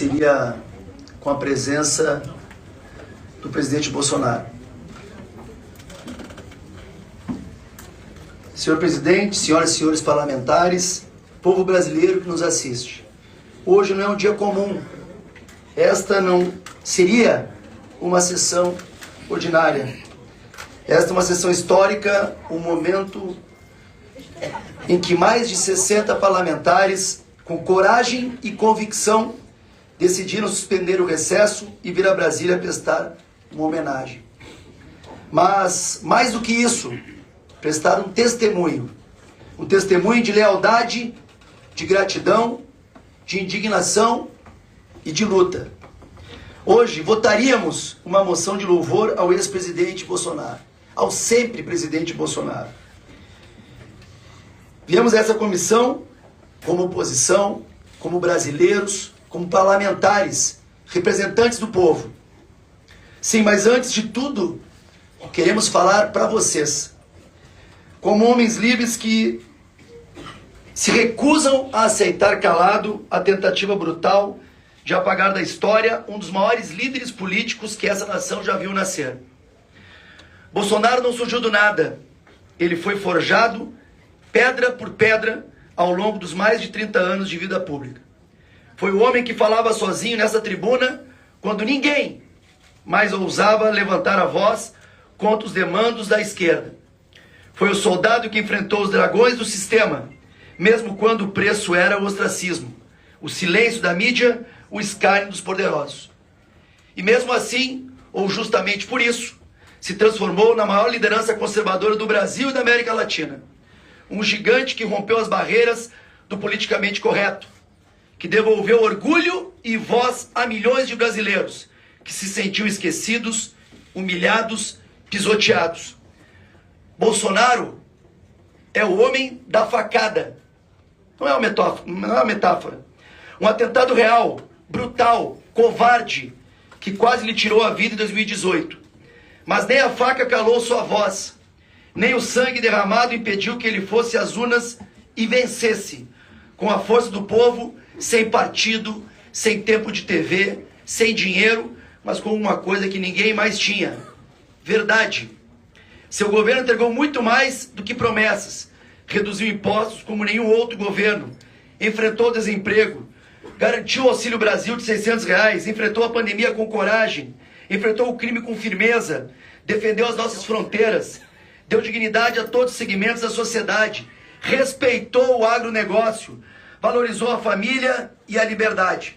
Seria com a presença do presidente Bolsonaro. Senhor presidente, senhoras e senhores parlamentares, povo brasileiro que nos assiste. Hoje não é um dia comum. Esta não seria uma sessão ordinária. Esta é uma sessão histórica, um momento em que mais de 60 parlamentares, com coragem e convicção, decidiram suspender o recesso e vir a Brasília prestar uma homenagem. Mas, mais do que isso, prestar um testemunho de lealdade, de gratidão, de indignação e de luta. Hoje votaríamos uma moção de louvor ao ex-presidente Bolsonaro, ao sempre presidente Bolsonaro. Viemos a essa comissão como oposição, como brasileiros, como parlamentares, representantes do povo. Sim, mas antes de tudo, queremos falar para vocês, como homens livres que se recusam a aceitar calado a tentativa brutal de apagar da história um dos maiores líderes políticos que essa nação já viu nascer. Bolsonaro não surgiu do nada. Ele foi forjado, pedra por pedra, ao longo dos mais de 30 anos de vida pública. Foi o homem que falava sozinho nessa tribuna quando ninguém mais ousava levantar a voz contra os demandos da esquerda. Foi o soldado que enfrentou os dragões do sistema, mesmo quando o preço era o ostracismo, o silêncio da mídia, o escárnio dos poderosos. E mesmo assim, ou justamente por isso, se transformou na maior liderança conservadora do Brasil e da América Latina. Um gigante que rompeu as barreiras do politicamente correto, que devolveu orgulho e voz a milhões de brasileiros que se sentiam esquecidos, humilhados, pisoteados. Bolsonaro é o homem da facada. Não é uma metáfora. Um atentado real, brutal, covarde, que quase lhe tirou a vida em 2018. Mas nem a faca calou sua voz, nem o sangue derramado impediu que ele fosse às urnas e vencesse, com a força do povo, sem partido, sem tempo de TV, sem dinheiro, mas com uma coisa que ninguém mais tinha: verdade. Seu governo entregou muito mais do que promessas, reduziu impostos como nenhum outro governo, enfrentou o desemprego, garantiu o Auxílio Brasil de R$600, enfrentou a pandemia com coragem, enfrentou o crime com firmeza, defendeu as nossas fronteiras, deu dignidade a todos os segmentos da sociedade, respeitou o agronegócio, valorizou a família e a liberdade.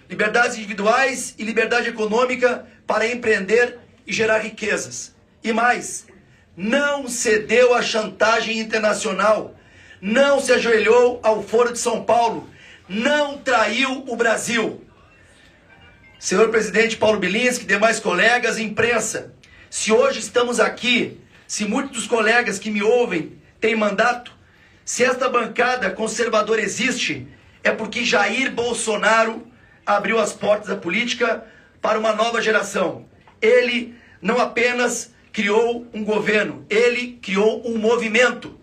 Liberdades individuais e liberdade econômica para empreender e gerar riquezas. E mais, não cedeu à chantagem internacional, não se ajoelhou ao Foro de São Paulo, não traiu o Brasil. Senhor presidente Paulo Bilinski, demais colegas e imprensa, se hoje estamos aqui, se muitos dos colegas que me ouvem têm mandato, se esta bancada conservadora existe, é porque Jair Bolsonaro abriu as portas da política para uma nova geração. Ele não apenas criou um governo, ele criou um movimento,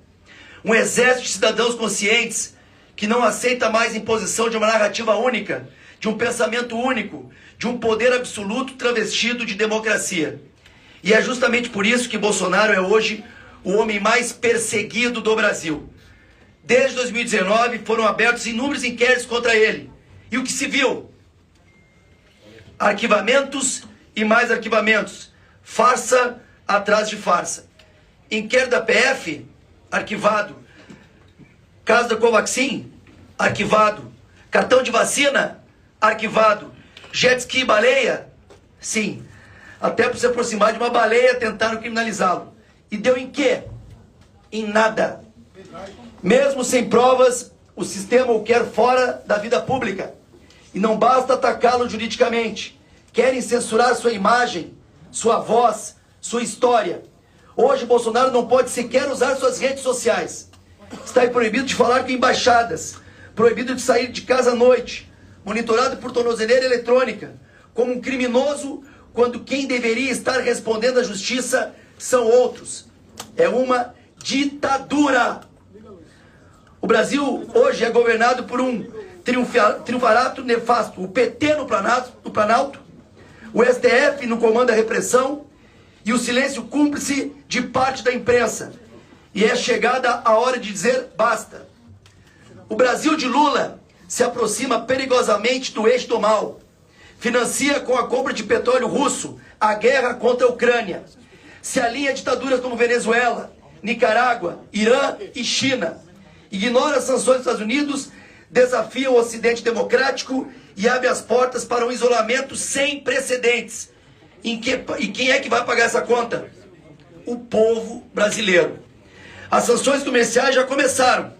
um exército de cidadãos conscientes que não aceita mais a imposição de uma narrativa única, de um pensamento único, de um poder absoluto travestido de democracia. E é justamente por isso que Bolsonaro é hoje o homem mais perseguido do Brasil. Desde 2019 foram abertos inúmeros inquéritos contra ele. E o que se viu? Arquivamentos e mais arquivamentos. Farsa atrás de farsa. Inquérito da PF, arquivado. Caso da Covaxin, arquivado. Cartão de vacina, arquivado. Jet ski baleia, sim. Até para se aproximar de uma baleia tentaram criminalizá-lo. E deu em quê? Em nada. Mesmo sem provas, o sistema o quer fora da vida pública. E não basta atacá-lo juridicamente. Querem censurar sua imagem, sua voz, sua história. Hoje, Bolsonaro não pode sequer usar suas redes sociais. Está proibido de falar com embaixadas, proibido de sair de casa à noite, monitorado por tornozeleira eletrônica, como um criminoso, quando quem deveria estar respondendo à justiça são outros. É uma ditadura. O Brasil hoje é governado por um triunvirato nefasto, o PT no Planalto, o STF no comando da repressão e o silêncio cúmplice de parte da imprensa. E é chegada a hora de dizer basta. O Brasil de Lula se aproxima perigosamente do eixo do mal. Financia com a compra de petróleo russo a guerra contra a Ucrânia. Se alinha a ditaduras como Venezuela, Nicarágua, Irã e China. Ignora as sanções dos Estados Unidos, desafia o Ocidente democrático e abre as portas para um isolamento sem precedentes. E quem é que vai pagar essa conta? O povo brasileiro. As sanções comerciais já começaram.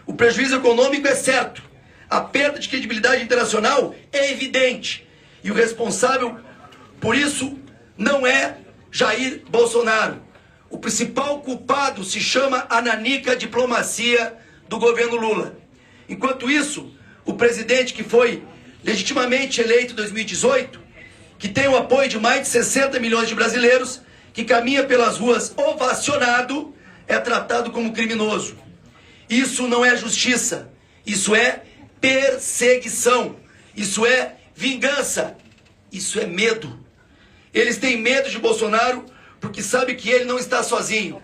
O prejuízo econômico é certo. A perda de credibilidade internacional é evidente. E o responsável por isso não é Jair Bolsonaro. O principal culpado se chama a nanica diplomacia do governo Lula. Enquanto isso, o presidente que foi legitimamente eleito em 2018, que tem o apoio de mais de 60 milhões de brasileiros, que caminha pelas ruas ovacionado, é tratado como criminoso. Isso não é justiça, isso é perseguição, isso é vingança, isso é medo. Eles têm medo de Bolsonaro porque sabem que ele não está sozinho.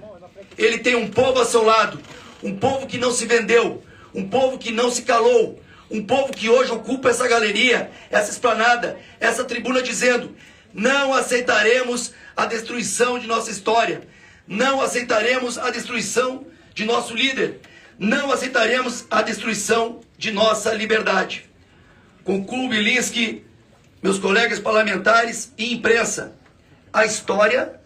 Ele tem um povo ao seu lado, um povo que não se vendeu, um povo que não se calou, um povo que hoje ocupa essa galeria, essa esplanada, essa tribuna dizendo: não aceitaremos a destruição de nossa história, não aceitaremos a destruição de nosso líder, não aceitaremos a destruição de nossa liberdade. Concluo, Bilinski, meus colegas parlamentares e imprensa, a história